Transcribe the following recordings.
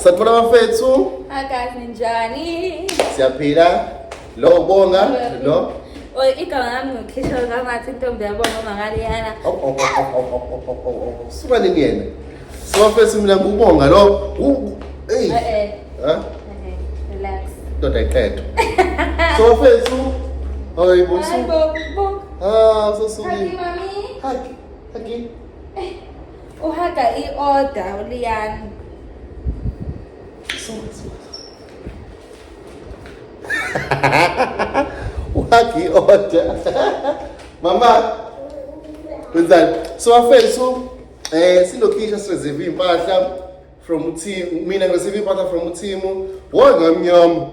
Sanibona bafethu. Akazi njani? Siyaphila. Lo ubonga, lo. Igama lami ngikhisha ngamathi intombi yabonga mangaliyana. Suka nini yena? So bafethu mina ngubonga lo. Hey. Ha? Relax. Ndoda eqedwe. So bafethu. Hayi bosu. Sosuki. Hagi mami. Hagi. Uhaga i-order uliyani. Uhagi order. Mama. Wenzani? So bafethu silokhisha sireserve impahla from uThimo. Mina ngireserve impahla from uThimo. Wonga mnyama.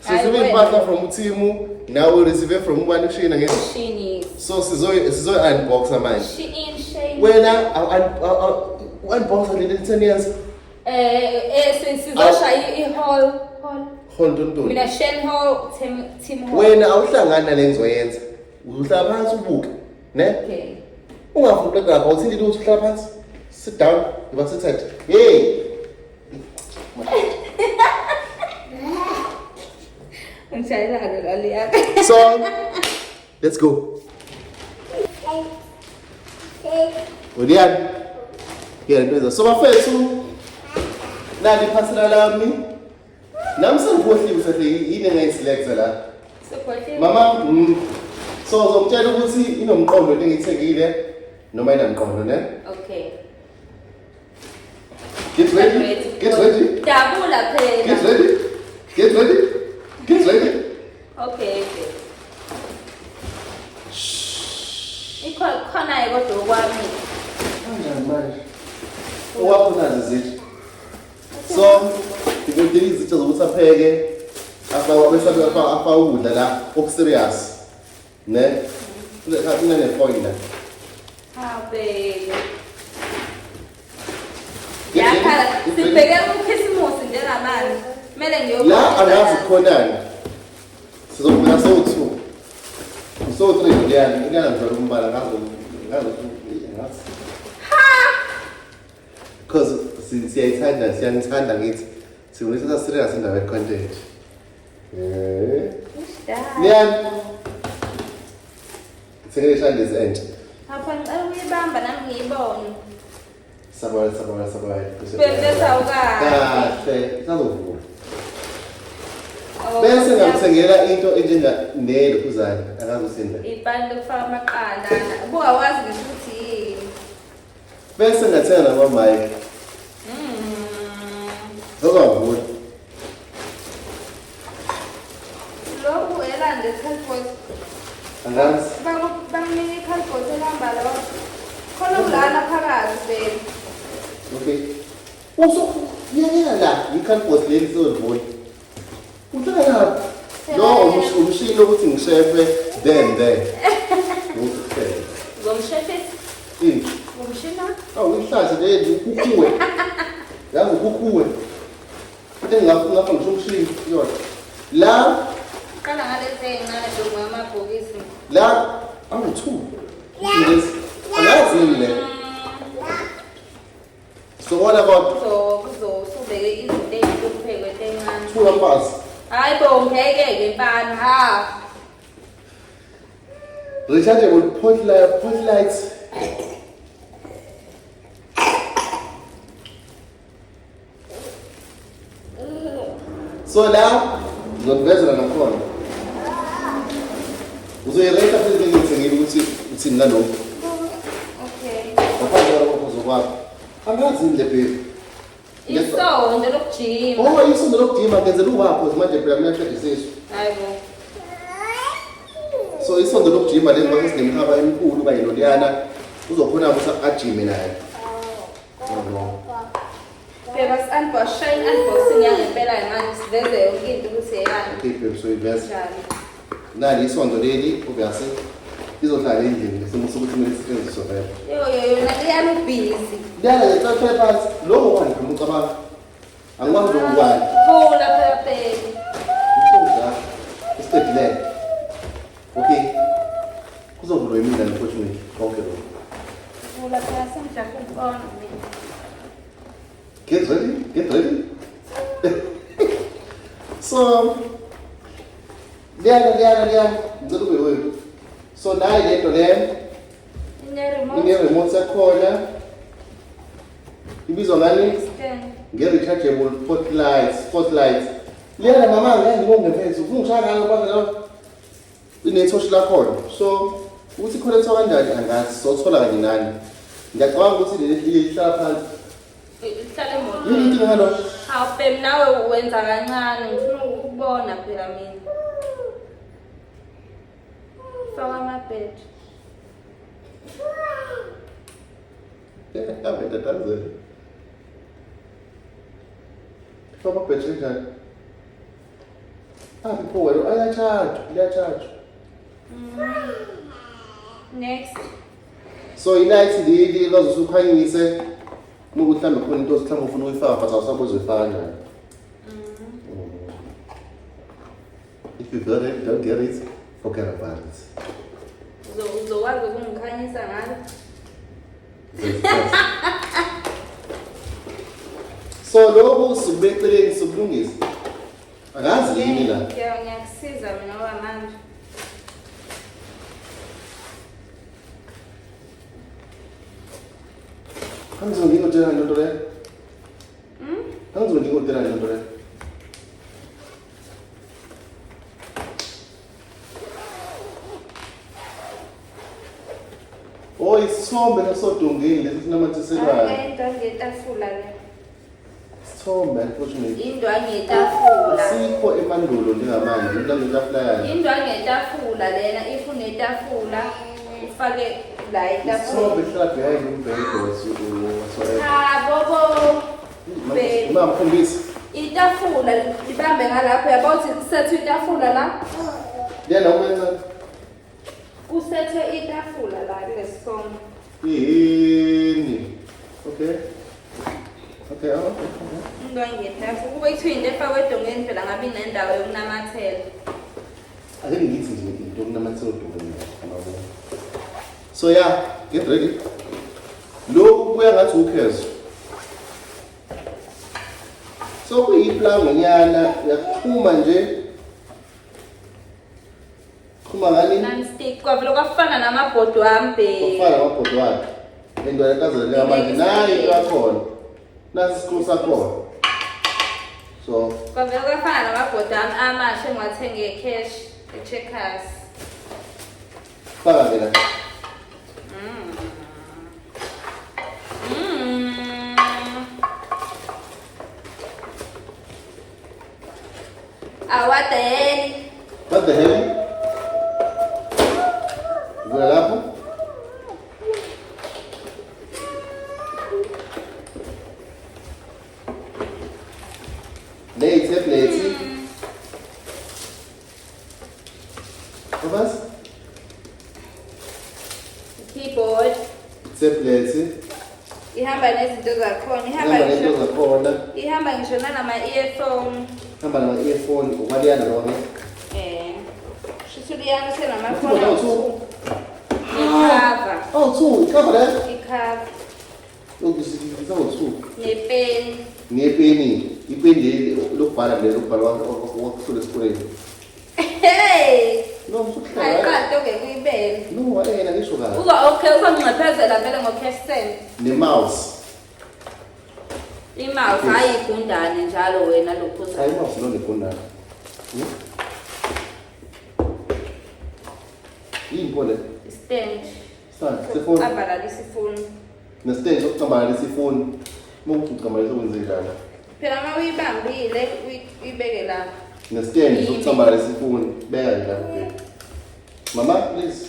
Sireserve impahla from uThimo. Now we reserve from ubani ushina nge. Shini. So sizo unbox manje. Shini. Wena unbox le 10 years. Sizosha i-hall. Hold on. Mina Shen Hall, Tim Hall. Wena awuhlangana lengizoyenza. Uhlala phansi ubuke, ne? Okay. Ungafuna ngakho uthindi ukuthi uhlala phansi. Sit down, yiba sithathe. Hey. Ngishayela laliya. So, let's go. Uliani? Ngiyayenza. So bafethu nali phasela lami. Namsangikhohliwe sahle yini engayiselect la. Mama, so uzongitshela ukuthi inomqondo engiyithekile noma inamqondo ne? Okay. Get ready. Dabula phela. Get ready. Okay. Ikhona kodwa okwami. Kanjani manje? Owapho nazi zithi. So, ngidinga izitho zokuthi apheke afa ukudla la okuserious ne kule nefoil la Baby. Yakhala sibheke ukhisimusi njengamanje. Kumele ngiyobona. La angazi khonani. Sizobona so2. So3 ngiyani ngiyangizwa umbala ngazi. Because siyangithanda ngithi sibonisa serious indaba ye-content. Liyani? Ngithengele shande zentsha. Apha ngicela uyibamba nami ngiyibone. Sabaya. Bese awukahle. Kahle, sizovula. Bese ngamthengela into enjenganelo kuzani, angazi usinda. Ibhande lokufaka amaqanda. Buka wazi ukuthi yini. Bese ngathenga nama-mic. Zozavula. Lokhu elande i-cardboard. Angazi. Bamnika i-cardboard elamba lo. Khona kulana phakathi baby. Okay. Yena la, i-cardboard leli sizovula. Uhlala lapha. No, umshini ukuthi ngishefe then. Okay. Ngomshefesi. Ini? Ngomshina. Ihlathi leli ukukhuwe. Yazi ukukhuwe. Kodwa ngingafuna ngisho umshini yona. La Qala ngalezi encane amabhokisi. La awu2. Angazi le. So what about Kuzobeke izinto eziphekwe encane. 2 numbers? Hayi bo ngeke mfana ha. Rechargeable point lights. So la ngizokuvezela nakhona. Uzoyireka futhi ngithengile ukuthi uthini nalokho. Okay. Ngaphandle kwalokho uzokwakho. Angazi le baby. Isonto lokujima. Isonto lokujima ngenzela uwapho manje phela mina shade sesu. Hayibo. So isonto lokujima lenza ukuthi sinemkhaba enkulu kanye noLiyana uzokhona ukuthi ajime naye. Phela unboxing yangempela manje siveze yonke into ukuthi eyani. Okay baby, so ivese. Nali isonto leli obviously izohlala endlini ngesimo sokuthi kumele sisetshenziswe phela. Yona Liyana ubhizi. Liyana ngecaphe phansi lokho kwani noma ucabanga. Angikwazi lokwani. Vula phela baby. Usoza. Isiqedile. Okay. Kuzovulwa yimina unfortunately. Okay. Vula phela sengijahe ukubona mina. Get ready. Get ready. So, Liana. Ngicela ube wewe. So nayi lento le ine-remote yakhona. Ibizwa ngani? Nge-rechargeable spotlights. Liana mama ngiyangibonge mfethu. Ungishaya ngalo bafana inethoshi lakhona. So ukuthi connect kanjani angazi. Sothola kanye nani. Ngiyacabanga ukuthi le ihlala phansi. Ihlala emoto. Yini into ngalo? Awubhemi nawe wenza kancane ngifuna ukubona phela mina. Faka amabheji. Aveta tanzela. Faka amabheji kanjani? Before wena ayacharge. Next. So ilight leli kazosukhanyise ukuthi mhlambe khona into mhlambe ufuna uyifaka but awusabe uzoyifaka kanjani. If you don't get it, forget about it. Uzokwazi ukungikhanyisa ngalo. So lokho sibeceleni sokulungisa. Akazi yini la. Ngiyakusiza mina ngoba manje. Kanzo ngikutshela into le. Kanzo ngikutshela into le. Oh, isithombe nasodongeni lesinamathiselwayo. Into ngetafula le. Isithombe unfortunately. Into ngetafula. Sikho emandulo njengamanje, ngetafula yakhe. Into ngetafula lena ifuna etafula ufake la itafula. Isithombe sihlala behind umbhede Bobo. Mama khombisa. Itafula libambe ngalapho yabo uthi kusethe itafula la. Yena umenza. Kusethe itafula la kulesithombe. Yini. Okay. Into ngetafula kube kuthiwa into efakwe edongeni phela ngabe inendawo yokunamathela. Ake ngithi nje into yokunamathela edongeni. So yeah, get ready. Lokhu kuya ngathi ukhezo. So kuyiplango nyana yakuxhuma nje. Xhuma ngani? Non-stick kwavela kwafana namabhodo wami Kwafana namabhodo wakhe. Into yakazele ngamanje nayi yakhona. Nasi isikhulu sakhona. So kwavela kwafana namabhodo wami amasha engiwathenge cash eCheckers. faka mina. What the hell? What the hell? Vula lapho. Tablet. What Keyboard. Tablet. Ihamba nezinto zakhona, ihamba ngisho nama-earphone. Ihamba nama-earphone, umaliyana lona. Shuthi liyana senamafoni awu-2. Nekhava. Oh, 2, ikhava le? Ikhava. Isawu-2. Nepeni. Nepeni, ipeni lokubhala le lokubhala wakuhlola esikoleni. Hey! No, msukuhlala. Ayiqade ongekuyibele. No, yena ngisho kahle. Uzongicephezela vele ngo-cash send. Ne-mouse. I-mouse hayi igundane njalo wena lokhu. Hayi i-mouse lo negundana. Yini pole? Stand. Sefoni. Abalalisa ifoni. Ne-stand sokucambalalisa ifoni. Uma ukuthi ucambalisa wenze njani? Phela uma uyibambile uyibeke lapha. Ne-stand sokucambalalisa ifoni. Beka nje lapho. Mama, please,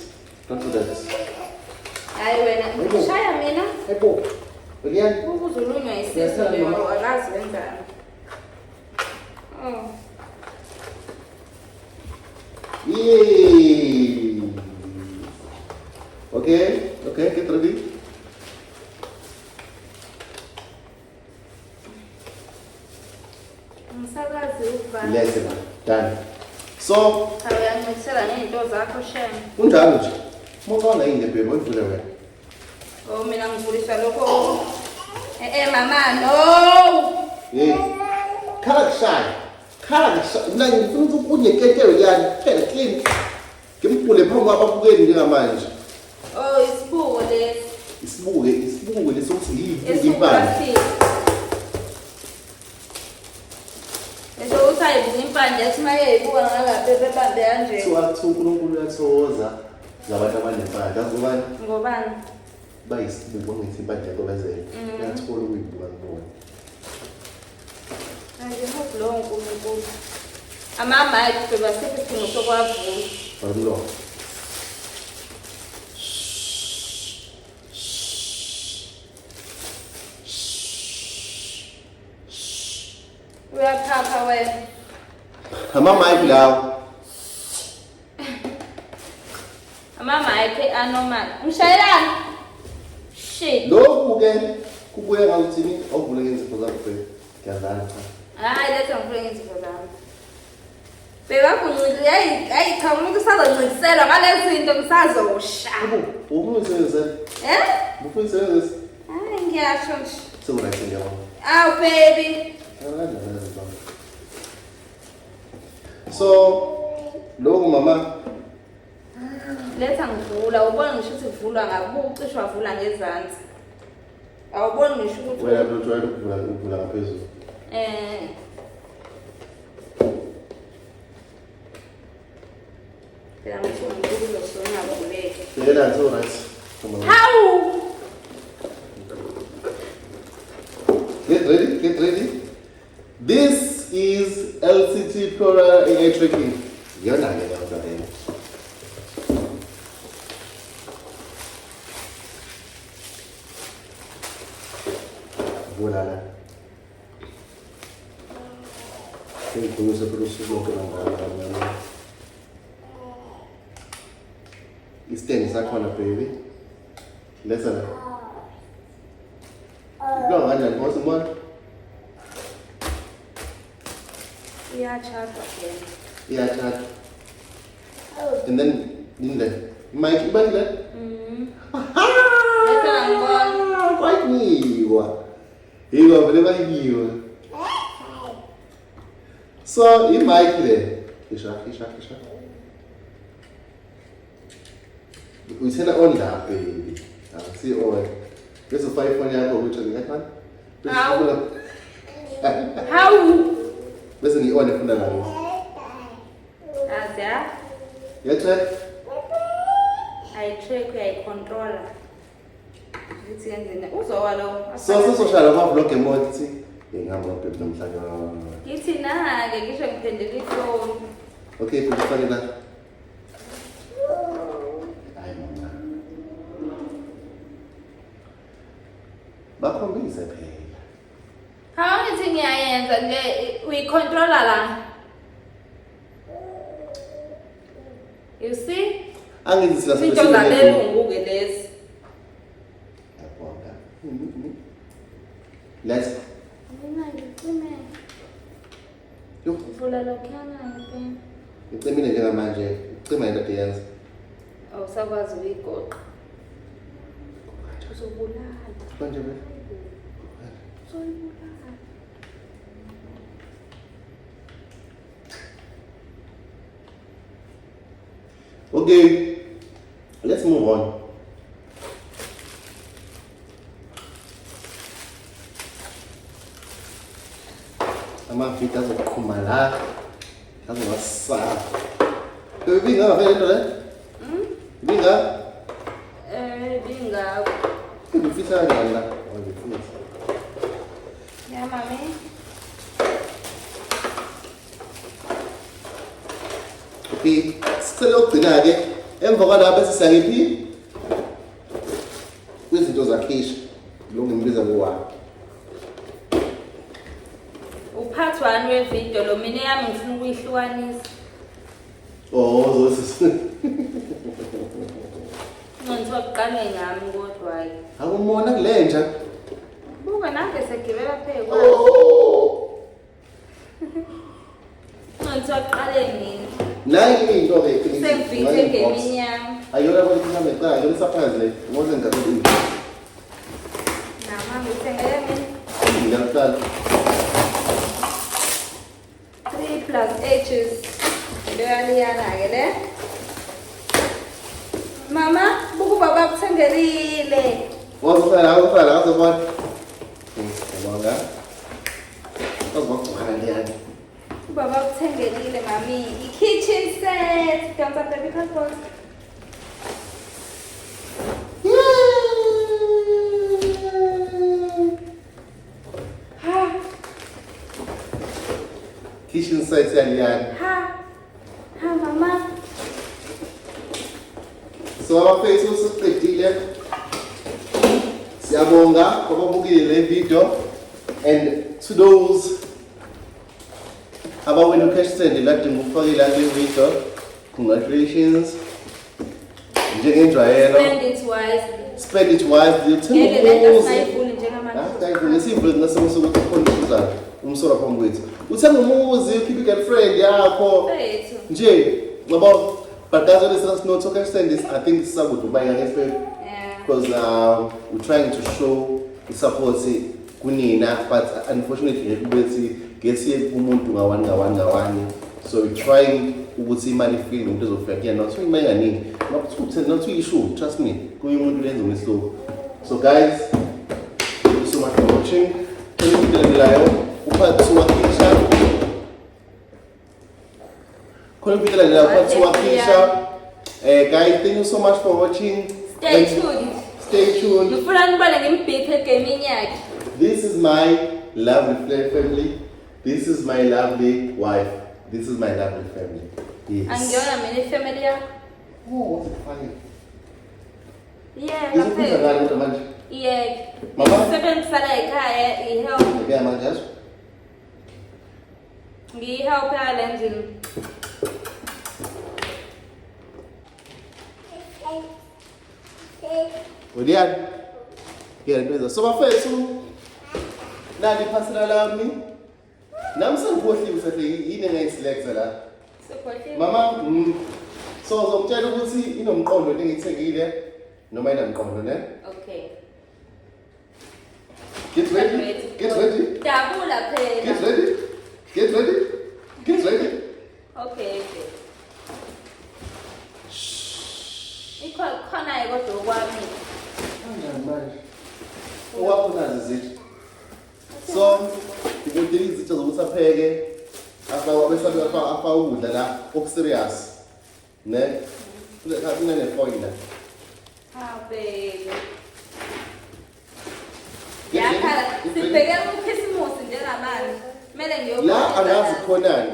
don't do that. Hayi wena ngishaya mina. Ebo. Elian. Ukuzulunywa isisu leyo akazi wenzani. Oh. Yay! Okay, get ready. Umsakazi uva. Let's go. Done. So, Uyangicisela nento zakho shame. kunjalo nje. Mawucabanga yini lebhebe oyivule wena? Oh mina ngivuliswa lokho Mama, no. Hey, khala kushaya. Khala kushaya. Mina ngifuna ukuthi unekekewe yani, phela clean. Ngimpule phambi kwababukeli njengamanje. Oh, isibuko lesi. Isibuke lesokuthi yibuke impande. Leso usayibuka impande yathi mayeyibuka ngakabe bebambe kanje. Kuthiwa uNkulunkulu uyathokoza ngabantu abanempande. Azobani? Ngobani? Bayisibuko ngithi impande yakwabazela. Uyathola ukuyibuka kubona. Ngihope lo uNkulunkulu. Amama ayithe basethi isidingo sokwavula. Barulho. Uyaphapha wena. Amama lawo. Amama ayikhe anormal. Ngishayelani? Shit. Lokhu ke kubuye ngawuthini awuvule ngezipho zakho phela. Ngiyazana cha. Hayi letha ngivule ngizipho zami. Bekakuncike hayi cha umuntu usazoncintisela ngale zinto ngisazosha. Ufuna usebenzisa? Ufuna usebenzisa? Hayi ngiyasho nje. Sewurathi ngiyabona. Aw baby. So, lokhu mama Letha ngivula, ubona ngisho ukuthi kuvulwa ngakubuka ucishe wavula ngezansi. Awuboni ngisho ukuthi wena ujwayele ukuvula ngaphezulu. Phela ngisho umuntu uzosona ngabuleke. Yena sewurathi. Hawu! Get ready. This is LCT Pleural AI tracking. You're not getting out of there. Voilà. Quindi come se fosse uno che non va. Isteni sakhona baby. Listen. No, ngani ngosibona. Iyachata phela. Iyathatha. And then Linda, Mike ibandla. Letha ngibona. Kwayiwa. Yiwa vele bayiwa. So, i-mic there. Isha. Uyithela on la baby. See on. Bese ufaka ifoni yakho ukuthi ngiyafana. Hawu! Bese ngi-on efuna la ngithi. Azya? Yatrack? Ayi-track uyayicontrola. Ukuthi yenzeni. Uzowa lo. So sesoshala ama-vlog emothi. Ngihamba baby namhlanje. Ngithi na-ke ngisho ngiphendela ifoni. Okay, put ufake la. Hayi mama. Bakhombise phela. Hawu ngithi ngiyayenza nje uyicontrola la. You see? Angithi sila Izinto zalelungu-ke lezi. Yabona. Let's. Yo, Vula lokhuyana ngempela. ngicimile njengamanje. Ucima yini kade yenza? Awusakwazi ukuyigoqa. Uzobulala. Manje be. Uzoyibulala. Okay. Let's move on. Amafika azokukhuma la. Azowasala. Ibinga vele into le? Ibinga? Bingako. Ngifisa kanjani la? Ngifisa. Ya mami. Okay, sicela ukugcina-ke emva kwalapho bese siyangiphi kwizinto zakhisha lo ngimbiza ngowakhe. Uphathi wani wevidiyo lo mina yami ngifuna ukuyihlukanisa. Zosisi. Ngithiwa kuqale ngami kodwa-ke. Akumona kulenja. Buka nange segibela phela. Ngithiwa kuqale mina. Nayi into-ke Sengivithe ngemini yami. ayona kwelikhama ecala yona isaphakazi le ngoze ngikade Namama ngithengele mina Ngiyaqala. 3 plus H's. Leyana-ke le. Mama, buku baba kuthengelile. Awuzofala azobona. Yabona. Azobona leyana. Ubaba kuthengelile mami. I-kitchen set. Dansa baby passport. Kitchen set yaliyana. Ha mama. So abafethu usiqedile. Siyabonga kwababukile le video and to those abawena ucash send ladinga ukufakela kule video, congratulations. Njengenjwayelo. Spend it wisely. Ngeke lento sayivuli njengamanje. Ayivule sivule nasemusuku ukukhona ukuzala umsora phambi kwethu. Uthenga umuzi, ukhiphe girlfriend yakho. Fethu. Nje, ngabo but that's what it's not to understand this. I think it's good to buy an effort because we're trying to show the support kunina, but unfortunately everybody gets here umuntu ngawani. So we're trying ukuthi imali ifike umuntu ezofika kuyena not so imali kaningi not so issue, trust me kuyimuntu lenza umehluko. So guys, thank you so much for watching. Khona uphathi wakisha guys, thank you so much for watching. Stay tuned. Stay tuned. This is my lovely family. This is my lovely wife. This is my lovely family. Yes. Oh, what's it funny? Yeah, Mama? Udian. Yeah, so bafethu nali phasela lami. Namsangikhohliwe usahle yini engayiselect la. Mama, so uzokutshela ukuthi inomqondo engithekile noma inamqondo ne? Okay. Get ready. Get ready. Dabula phela. Get ready. Get ready. Get ready. Okay. Khona kodwa okwami. Kanjani manje? Owapho nazi zithi. So, ngikudinga izitho zokuthi apheke. Afa ukudla la okuserious. Ne? Kule nefoil la. Baby. Yakhala sibhekela ukhisimusi njengamanje. Kumele ngiyobona. La angazi khonani.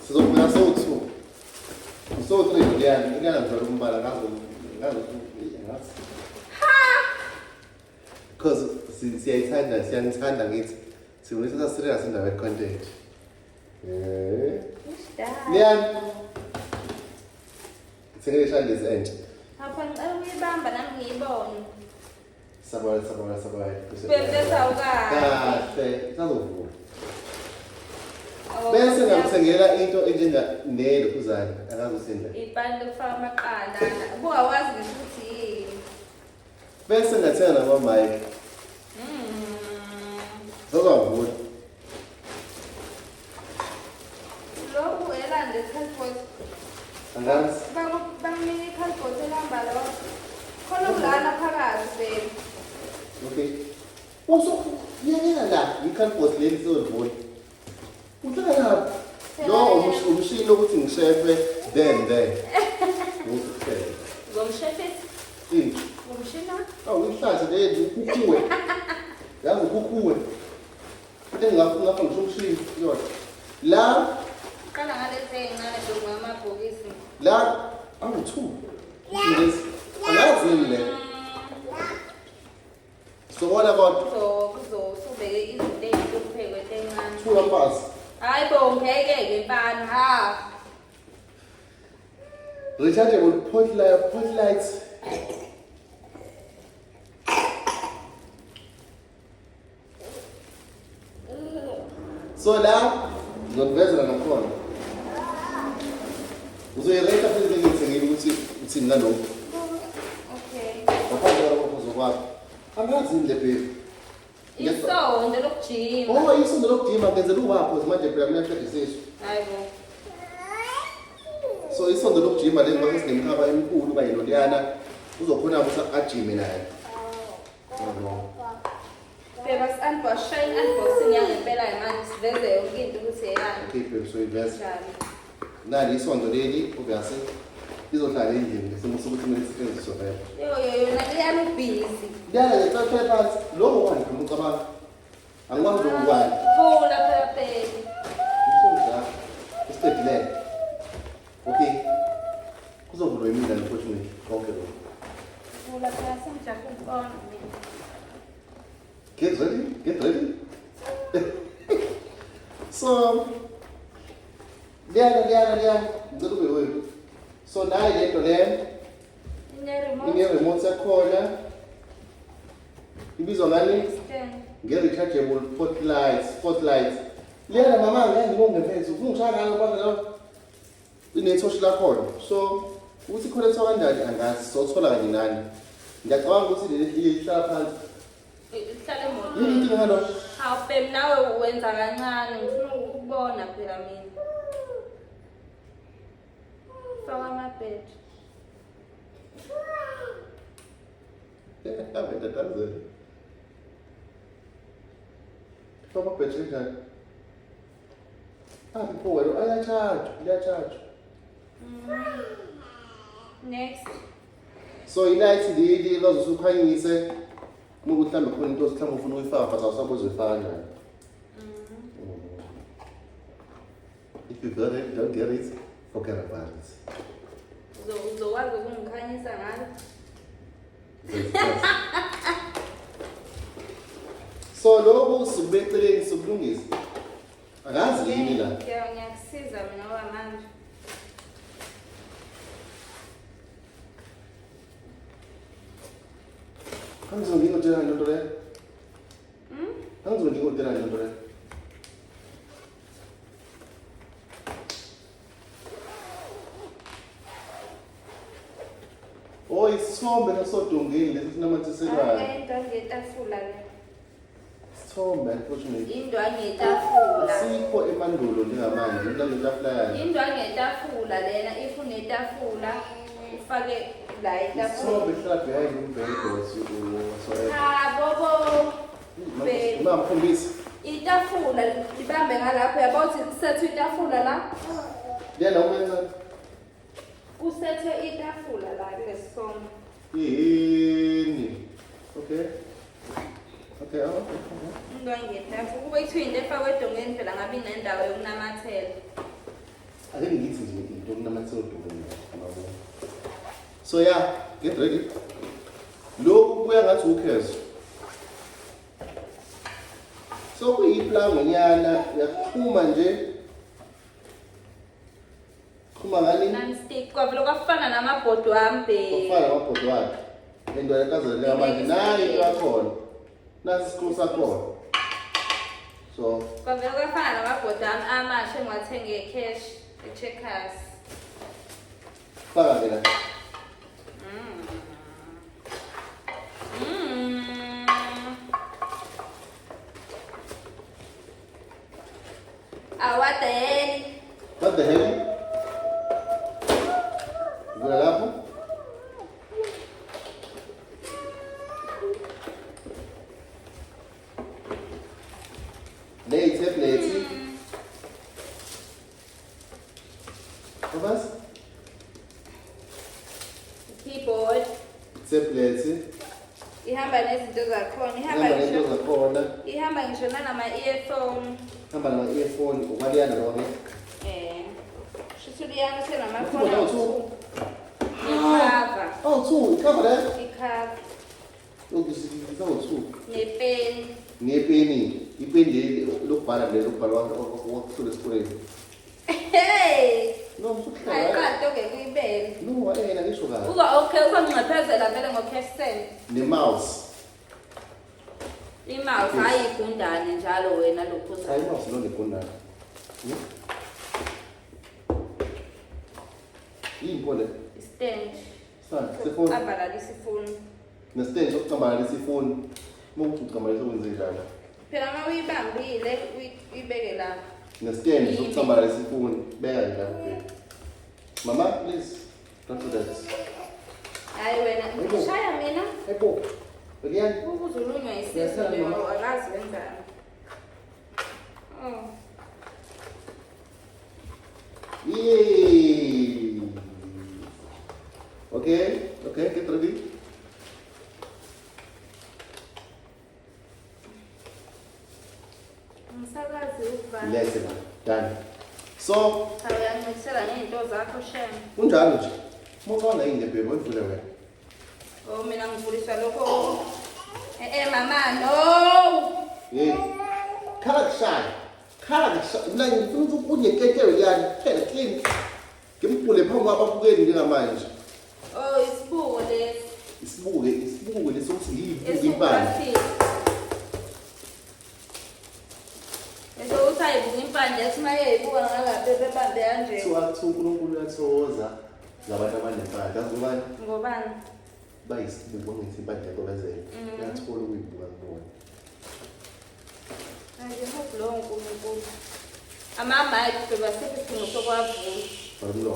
Sizobona so-2. So-3 leyani, ingana ngizolo umbala ngazi. Because siyangithanda ngithi sibonisa serious indaba ye-content. Leyani. Ngithengele ishayile enhle. Apha ngicela ukuyibamba nami ngiyibone. Sabaya. Bese awukahle. Kahle, sazovula. Bese ngamthengela into enjenganelo kuzana, akazi usindla. Ibhande lokufaka amaqanda. Ubukawazi ngisho ukuthi yini. Bese ngathenga nama-mic. Zazavula. Lokhu elande i-passport. Angazi. Bangimile i-passport elamba lo. Khona kulana phakathi baby. Okay. Also, yena la, i-passport leli sezovula. Uhlala lapha. No, umshini ukuthi ngishefe then. Okay. Ngomshefesi? Yini? Ngomshina? Awuyihlathi lezi ukhukhuwe. Yazi ukhukhuwe. Into engingafuna ngisho umshini yona. La qala ngalezi ezincane ngamabhokisi. La awu-2. Angazi le. Sobona kodwa. Kuzobeke izinto ezikuphekwe encane. 2 numbers. Hayi bo ngeke mfana ha. Rechargeable pot lights. So la ngizokuvezela nakhona. Uzoyireka futhi ngithengile ukuthi uthini nalokho. Okay. Ngaphandle kwalokho uzokwakho. Angazi indle baby. Isondo lokujima. Oh, isondo lokujima ngenzela uwapho manje phela mina qeda isisu. Hayibo. So isondo lokujima leli mase sinemkhaba emikhulu kanye noLiyana uzokhona ukuthi ajime naye. Phela unboxing yangempela manje siveze yonke into ukuthi yeyani. Okay, babe, so invest. Nali isondo leli obviously izohlala endlini ngesimo sokuthi kumele sisetshenziswe vele. Yona Liyana ubhizi. Liyana ngecathe phansi lokho wani noma ucabanga angikwazi ukubani. Vula phela phela. Usonja isitedile. Okay. Kuzovulwa yimina unfortunately konke lokho. Vula phela sengijahe ukubona mina. Get ready, get ready. So, Liyana, ngicela ube wewe. So nayi lento le ine-remote yakhona. Ibizwa ngani? Nge-rechargeable spotlights. Liyana mama ngiyangibonge mfethu. Ufuna ngishaya ngalo kwanza inethoshi lakhona. So, ukuthi connect kanjani angazi. Sothola kanye nani. Ngiyacabanga ukuthi leli lihlala phansi. Ihlale emotweni. Yini inkinga ngalo? Hawu babe nawe wenza kancane ngifuna ukubona phela mina. Faka amabhedi. Habe tatazeli. Faka amabhedi njani? Pho wena ayacharge. Next. So ilight leli bazosukhanyise ukuthi mhlambe khona into mhlambe ufuna uyifaka but awusabuzifaka njani. If you got it, don't get it, forget about it. Uzokwazi ukungikhanyisa ngalo. So lokho sibeceleni sokulungisa. Akazi yini la. Ngiyakusiza mina ngoba manje. Angizongingotshela lento le. Angizongingotshela lento le. Oh, isithombe nasodongeni lesi sinamathiselayo. Indwangu yetafula le. Isithombe unfortunately. Indwangu yetafula. Sikho emandulo njengamanje, mina ngitafula yani. Indwangu yetafula lena ifuna etafula ufake la etafula. Isithombe sihlala behind umbhede so. Bobo. Mama khombisa. Itafula libambe ngalapho yabo uthi kusethe itafula la. Lena umenza. Kusethe itafula la lesonto. Yini. Okay. Okay, Indwangu yetafula kube ithwinde efakwe edongeni phela ngabe inendawo yokunamathela. ake ngithi nje into kunamathela odongeni yabo. So yeah, get ready. Lokhu kuya ngathi ukhezo. So kuyiplango nyana yakuxhuma nje. Xhuma ngani? Non-stick kwavela kwafana namabhodi wami bhe. Ufana namabhodi wakhe. Into yakazela manje nayo into yakhona. Nasi isikhulu sakhona. So Kwavela kwafana namabhodi wami amasha engiwathenge ecash eCheckers. faka ke la. What the hell? What the hell? Vula lapho. Le tablet. Babas? Keyboard. Tablet. Ihamba nezinto zakhona, Hamba nento zakhona. ihamba ngisho nama-earphone. Hamba nama-earphone umaliyana lonke. Shuthi Liyana Ukhona usenamafoni two. nekhava. Oh, two. Ikhava le? Ikhava. Two. Nepeni. Ngepeni. Ipeni leli lokubhala leli lokubhala wakuhlula esikoleni. Hey! No, msukuhlala. Ayiqadi-ke kuyibele. No, yena ngisho kahle. Uzonxephezela vele ngo-cash send. Ne-mouse. I-mouse hhayi igundane njalo wena lokhu Hayi mouse lo negondana. Yini le? i-stand. Sifoni. Abalalisa ifoni. Nestand sokucambalalisa ifoni. Mokuthi ucambalisa wenze njani? Phela uma uyibambile uyibeke la. Nestand sokucambalisa ifoni beka nje lapha. Mama, please don't do that. Hayi wena ngishaya mina. Ebo. Belian. Ukuzulunywa isizwe leyo akazi wenzani. Oh. Yay. Okay, get ready. Umsakazi ukuba. Lesson done. So, awuyancedisela ngento zakho shem. kunjalo nje. Mokona indebe wevule wena. Oh mina ngivuliswa lokho. Mama no. Hey. Khala kushaya. Mina ngifuna ukuthi unyekethe yani phela clean. Ngimpule phambi kwababukeli njengamanje. Oh isibuko lesi. Isibuke lesokuthi yibuke impande. Eso usayibuka impande yathi mayeyibuka ngalabe bebambe kanje. So athi uNkulunkulu uyathokoza ngabantu abanempande. Yazi ngobani? Ngobani? Bayisibuko ngithi impande yakho bezele. Uyathola ukuyibuka kubona. Hayi hope lo uNkulunkulu. Amama ayithe basiphi isidingo sokwavula. Ballo.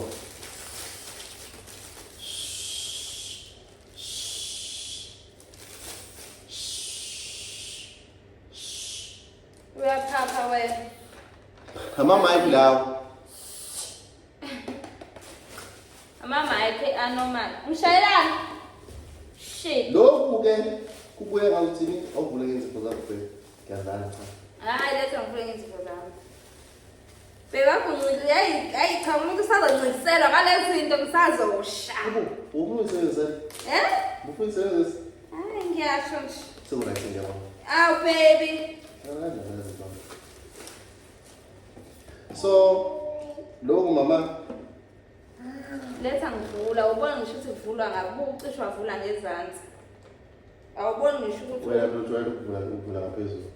Uyaphapha wena. Amama ayibulawa. Amama ayithe anormal. Ngishayelana. Shit. Lokhu ke kubuye ngawuthini awuvule ngezipho zakho ngiyazana cha. Hayi letha ngivule ngezipho zami. Bekakuncike yayi cha umuntu usazoncisela ngalezi zinto ngisazosha. Ubumisebenzisa. Ubumisebenzisa. Hayi ngiyasho nje. Sekuyithi ngiyabona. Aw baby. So, lokhu mama Letha ngivula ubona ngisho ukuthi kuvulwa ngakubuka ucishwa vula ngezansi. Awuboni ngisho ukuthi wena ujwayele ukuvula ngaphezulu.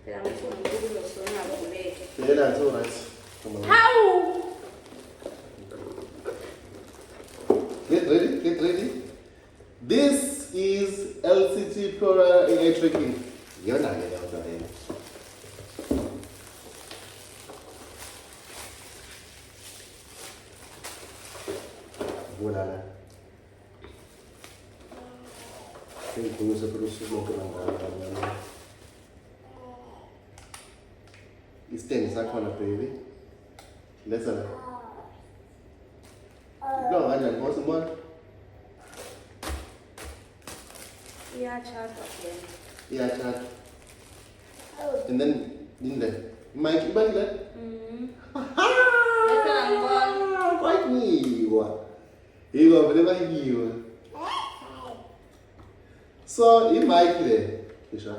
Phela ngisho ukuthi uzosona ngavuleke. Phela it's all right. Hawu! Get ready. This is LCT Plural AI Tracking. You're not getting out of there. Voilà. Come se fosse un po' Istendi sakhona baby. Listen. No, kanjani boss man? Iyachata phela. Iyathatha. And then in there. Mike ibandla. Letha ngibona. Kwayiwa. Yiko vele bayiwa. So, i-mic there. Isha.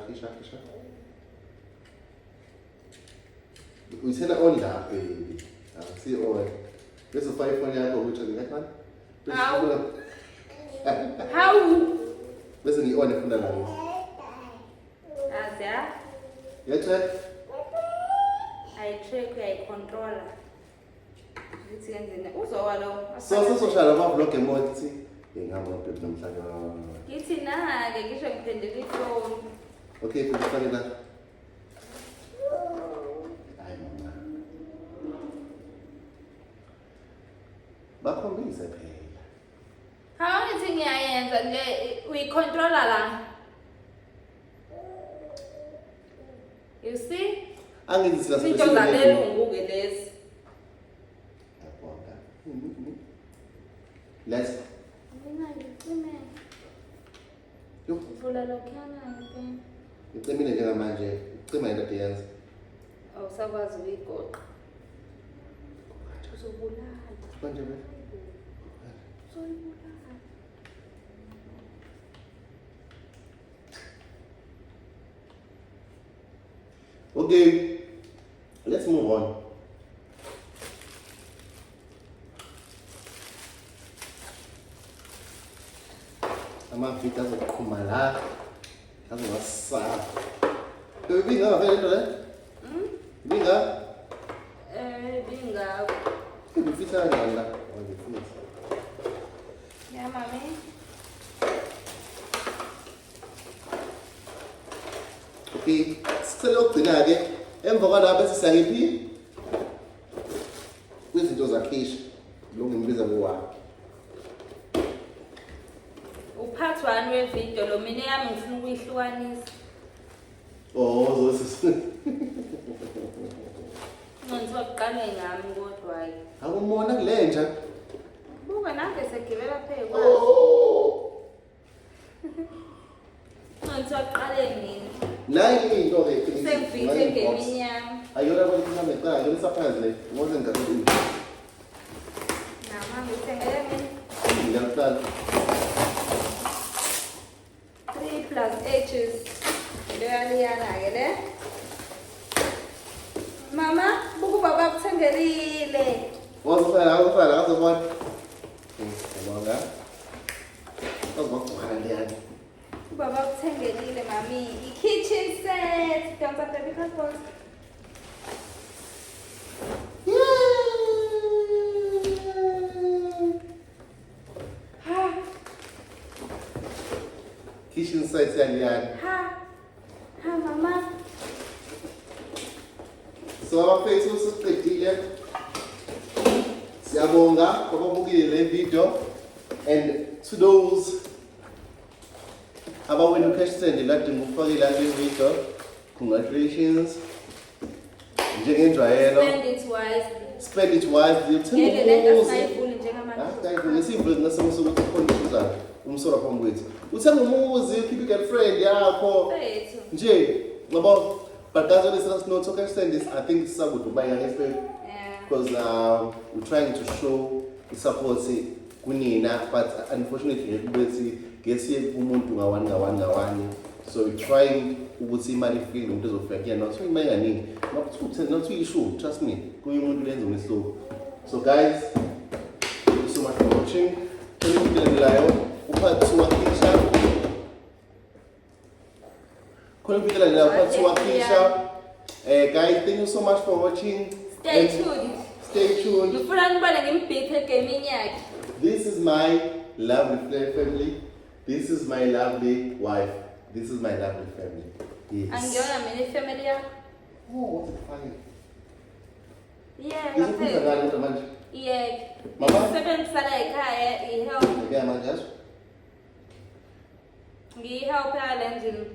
Uyithela on la baby. See on. Bese ufaka ifoni yakho ukuthi ngiyakho. Hawu! Bese ngi-on efuna la yini. Azya. Yacheck. Ayi-track uyayicontrola. Ukuthi yenzeni. Uzowa lo. So sesoshala ama-vlog emode ukuthi ngihamba nobhebhi namhlanje. Ngithi na-ke ngisho ngiphendele ifoni. Okay, kufake la. Hayi mama. Bakhombise phela. Hawu ngithi ngiyayenza le uyicontrola la. You see? Angithi sila Izinto zalelungu-ke lezi. Yabonga. Let's. Yo, Vula lokhuyana ngempela. ngicimile njengamanje. Ucima into eyenza. Awusakwazi ukuyigoqa. Uzobulala. Manje be. Uzoyibulala. Okay. Let's move on. Amaviki azoqhuma la. Azowasala. Binga vele into le? Binga? Bingakho. Ngifisa kanjani la? Ngifisa. Yeah, mami. Okay, sicela ukugcina-ke emva kwalapho bese siyangiphi kwizinto zakhisha lo ngimbiza ngowayo. Uphathi wani wevidiyo lo mina yami ngifuna ukuyihlukanisa. Oh, zosisi. Ngizwa kuqale ngami kodwa hayi. Akumona kulenja. Buka nange segibela phezulu. Oh. Ngizwa kuqale mina. Nayi into ke Sengivithe ngemini yami. ayona bona kuhambe cha yona surprise ngoze ngakho Nama ngithengele mina. ngiyaqala 3 plus H's. Lo yaliyana-ke le. Mama, buku baba kuthengelile. wazofala ngazobona ngibonga azobona liyani Ubaba kuthengelile mami. I-kitchen set. Dansa baby cosmos. Ha. kitchen site yaliyani Ha. Ha mama. so abafethu siqedile siyabonga ababukile le video and to those abawena ucash send ladinga ukufakela le video congratulations njengenjwayelo Spend it wisely. spend it wisely Ngeke lento sayivuli njengamanje. ngesivule nasimo sokuthi khona ukuza umsolo phambi kwethu uthenga umuzi ukhiphe girlfriend yakho Fethu. nje ngabo but that's what it's not so cash send this I think it's so good to buy an expert Yeah. because we're trying to show the support kunina but unfortunately ukuthi ngesiye kumuntu ngawani so we're trying ukuthi imali ifike umuntu ezofika kuyena so imali kaningi not uyishumi trust me kuyimuntu lenza umehluko so guys thank you so much for watching khona uphathi wakhisha guys thank you so much for watching Stay tuned. stay tuned. Ngifuna nibale ngimbithe egemini yakhe. This is my lovely family. This is my lovely wife. This is my lovely family. Yes. Angiyona mina ifamily yakho. Oh, what's it funny? Yeah, This is ngaphe. the manje. Yeah. Mama? Ngisebenzisa la ekhaya i-help. Ngeke manje. Ngiyi-help yalendlini.